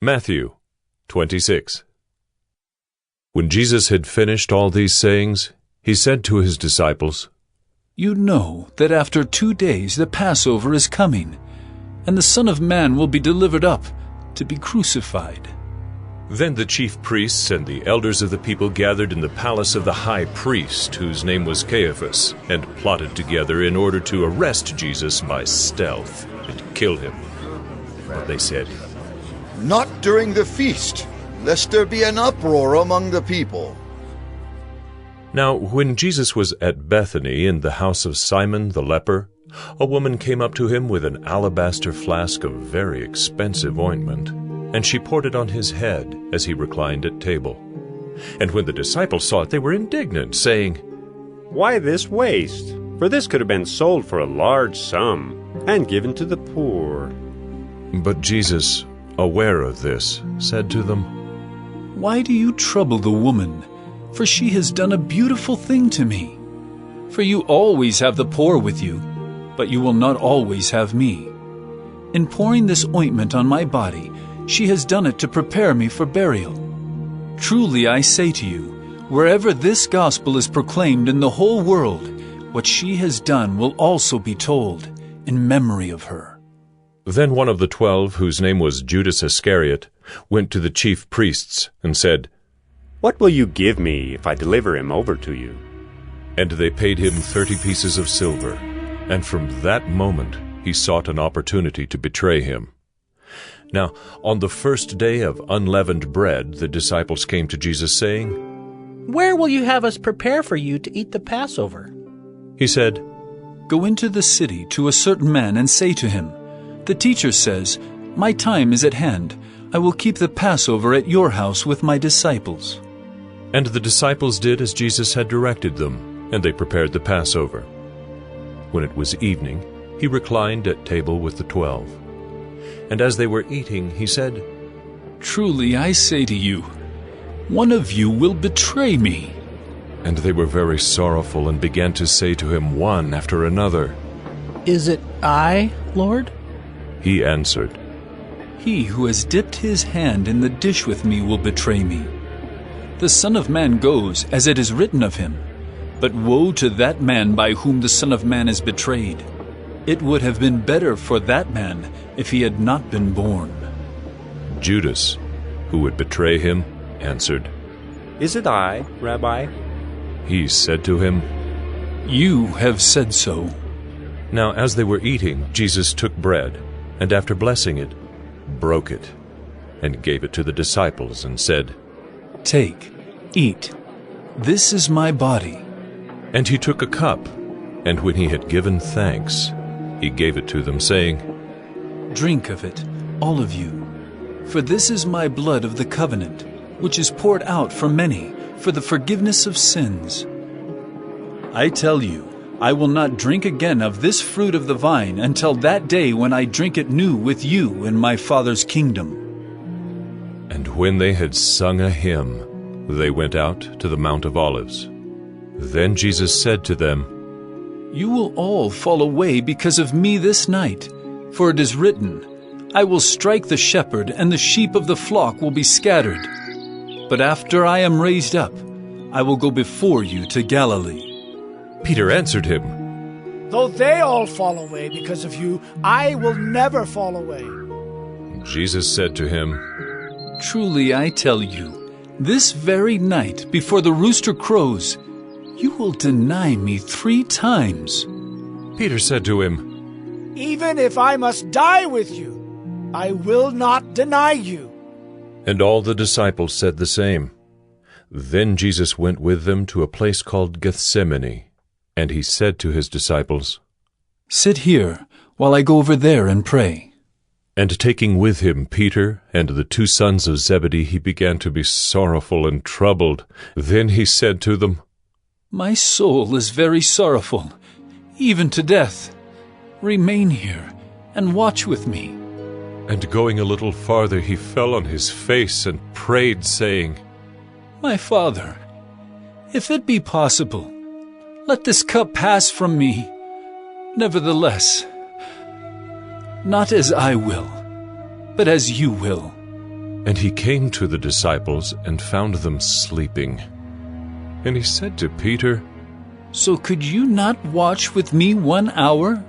Matthew 26. When Jesus had finished all these sayings, he said to his disciples, "You know that after 2 days the Passover is coming, and the Son of Man will be delivered up to be crucified." Then the chief priests and the elders of the people gathered in the palace of the high priest, whose name was Caiaphas, and plotted together in order to arrest Jesus by stealth and kill him. But they said, "Not during the feast, lest there be an uproar among the people." Now when Jesus was at Bethany in the house of Simon the leper, a woman came up to him with an alabaster flask of very expensive ointment, and she poured it on his head as he reclined at table. And when the disciples saw it, they were indignant, saying, "Why this waste? For this could have been sold for a large sum and given to the poor." But Jesus, aware of this, said to them, "Why do you trouble the woman? For she has done a beautiful thing to me. For you always have the poor with you, but you will not always have me. In pouring this ointment on my body, she has done it to prepare me for burial. Truly I say to you, wherever this gospel is proclaimed in the whole world, what she has done will also be told in memory of her." Then one of the 12, whose name was Judas Iscariot, went to the chief priests and said, "What will you give me if I deliver him over to you?" And they paid him 30 pieces of silver, and from that moment he sought an opportunity to betray him. Now, on the first day of unleavened bread, the disciples came to Jesus, saying, "Where will you have us prepare for you to eat the Passover?" He said, "Go into the city to a certain man and say to him, 'The teacher says, my time is at hand. I will keep the Passover at your house with my disciples.'" And the disciples did as Jesus had directed them, and they prepared the Passover. When it was evening, he reclined at table with the 12. And as they were eating, he said, "Truly I say to you, one of you will betray me." And they were very sorrowful and began to say to him one after another, "Is it I, Lord?" He answered, "He who has dipped his hand in the dish with me will betray me. The Son of Man goes as it is written of him, but woe to that man by whom the Son of Man is betrayed. It would have been better for that man if he had not been born." Judas, who would betray him, answered, "Is it I, Rabbi?" He said to him, "You have said so." Now as they were eating, Jesus took bread, and after blessing it, broke it, and gave it to the disciples, and said, "Take, eat. This is my body." And he took a cup, and when he had given thanks, he gave it to them, saying, "Drink of it, all of you. For this is my blood of the covenant, which is poured out for many for the forgiveness of sins. I tell you, I will not drink again of this fruit of the vine until that day when I drink it new with you in my Father's kingdom." And when they had sung a hymn, they went out to the Mount of Olives. Then Jesus said to them, "You will all fall away because of me this night, for it is written, I will strike the shepherd, and the sheep of the flock will be scattered. But after I am raised up, I will go before you to Galilee." Peter answered him, "Though they all fall away because of you, I will never fall away." Jesus said to him, "Truly I tell you, this very night before the rooster crows, you will deny me 3 times. Peter said to him, "Even if I must die with you, I will not deny you." And all the disciples said the same. Then Jesus went with them to a place called Gethsemane, and he said to his disciples, "Sit here while I go over there and pray." And taking with him Peter and the 2 sons of Zebedee, he began to be sorrowful and troubled. Then he said to them, "My soul is very sorrowful, even to death. Remain here and watch with me." And going a little farther, he fell on his face and prayed, saying, "My Father, if it be possible, let this cup pass from me. Nevertheless, not as I will, but as you will." And he came to the disciples and found them sleeping. And he said to Peter, So could you not watch with me 1 hour?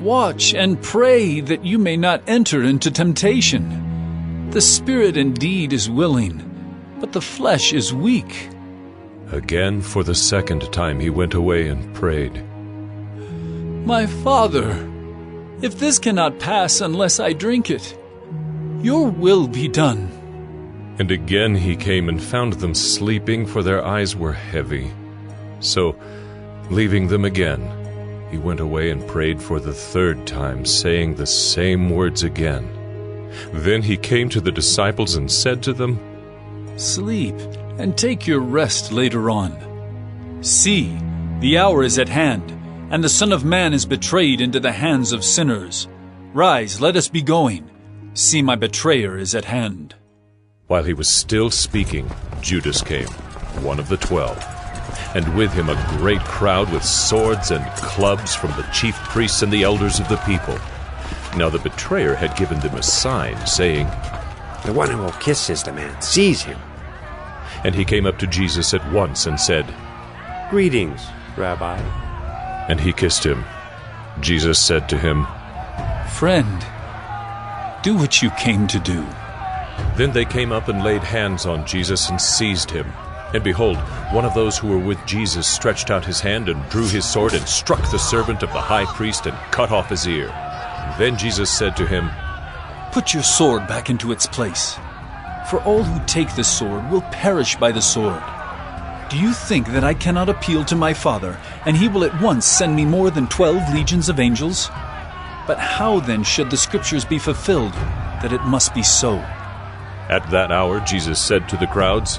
Watch and pray that you may not enter into temptation. The spirit indeed is willing, but the flesh is weak. Again, for the second time, he went away and prayed, My Father, if this cannot pass unless I drink it, your will be done. And again he came and found them sleeping, for their eyes were heavy. So, leaving them again, he went away and prayed for the third time, saying the same words again. Then he came to the disciples and said to them, Sleep and take your rest later on. See, the hour is at hand, and the Son of Man is betrayed into the hands of sinners. Rise, let us be going. See, my betrayer is at hand. While he was still speaking, Judas came, one of the 12, and with him a great crowd with swords and clubs from the chief priests and the elders of the people. Now the betrayer had given them a sign, saying, The one who will kiss is the man. Seize him. And he came up to Jesus at once and said, Greetings, Rabbi. And he kissed him. Jesus said to him, Friend, do what you came to do. Then they came up and laid hands on Jesus and seized him. And behold, one of those who were with Jesus stretched out his hand and drew his sword and struck the servant of the high priest and cut off his ear. Then Jesus said to him, Put your sword back into its place. For all who take the sword will perish by the sword. Do you think that I cannot appeal to my Father, and he will at once send me more than 12 legions of angels? But how then should the Scriptures be fulfilled, that it must be so? At that hour Jesus said to the crowds,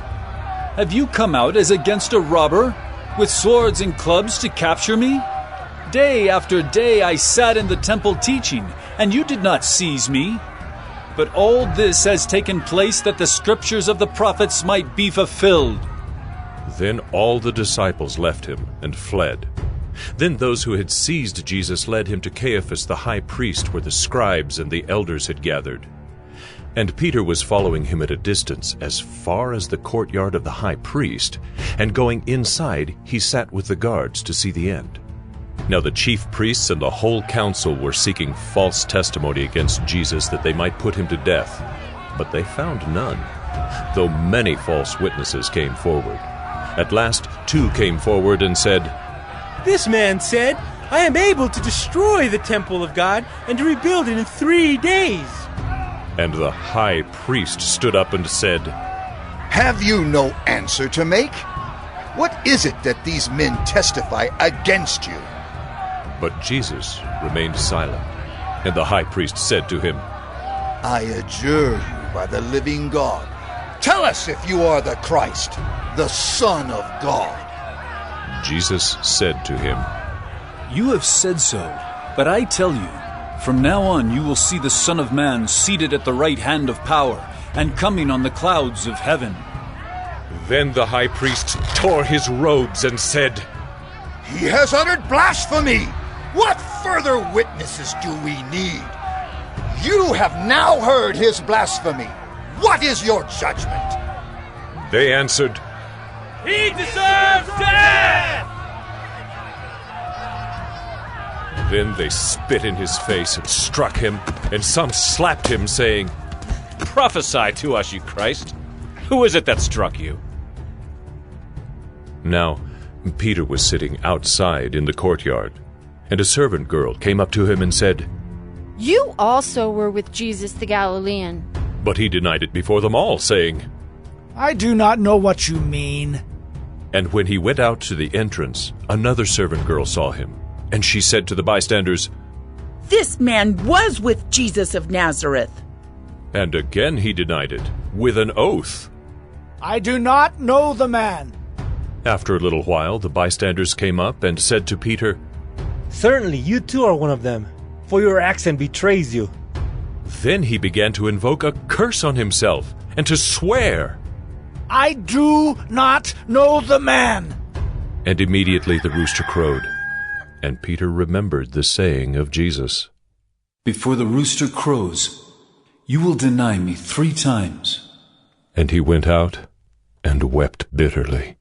Have you come out as against a robber, with swords and clubs to capture me? Day after day I sat in the temple teaching, and you did not seize me. But all this has taken place that the Scriptures of the prophets might be fulfilled. Then all the disciples left him and fled. Then those who had seized Jesus led him to Caiaphas the high priest, where the scribes and the elders had gathered. And Peter was following him at a distance, as far as the courtyard of the high priest, and going inside he sat with the guards to see the end. Now the chief priests and the whole council were seeking false testimony against Jesus, that they might put him to death. But they found none, though many false witnesses came forward. At last 2 came forward and said, This man said, I am able to destroy the temple of God and to rebuild it in 3 days. And the high priest stood up and said, Have you no answer to make? What is it that these men testify against you? But Jesus remained silent. And the high priest said to him, I adjure you by the living God, tell us if you are the Christ, the Son of God. Jesus said to him, You have said so, but I tell you, from now on you will see the Son of Man seated at the right hand of power, and coming on the clouds of heaven. Then the high priest tore his robes and said, He has uttered blasphemy! What further witnesses do we need? You have now heard his blasphemy. What is your judgment? They answered, He deserves death! Then they spit in his face and struck him, and some slapped him, saying, Prophesy to us, you Christ. Who is it that struck you? Now Peter was sitting outside in the courtyard, and a servant girl came up to him and said, You also were with Jesus the Galilean. But he denied it before them all, saying, I do not know what you mean. And when he went out to the entrance, another servant girl saw him, and she said to the bystanders, This man was with Jesus of Nazareth. And again he denied it, with an oath. I do not know the man. After a little while, the bystanders came up and said to Peter, Certainly you too are one of them, for your accent betrays you. Then he began to invoke a curse on himself, and to swear. I do not know the man. And immediately the rooster crowed, and Peter remembered the saying of Jesus. Before the rooster crows, you will deny me 3 times. And he went out and wept bitterly.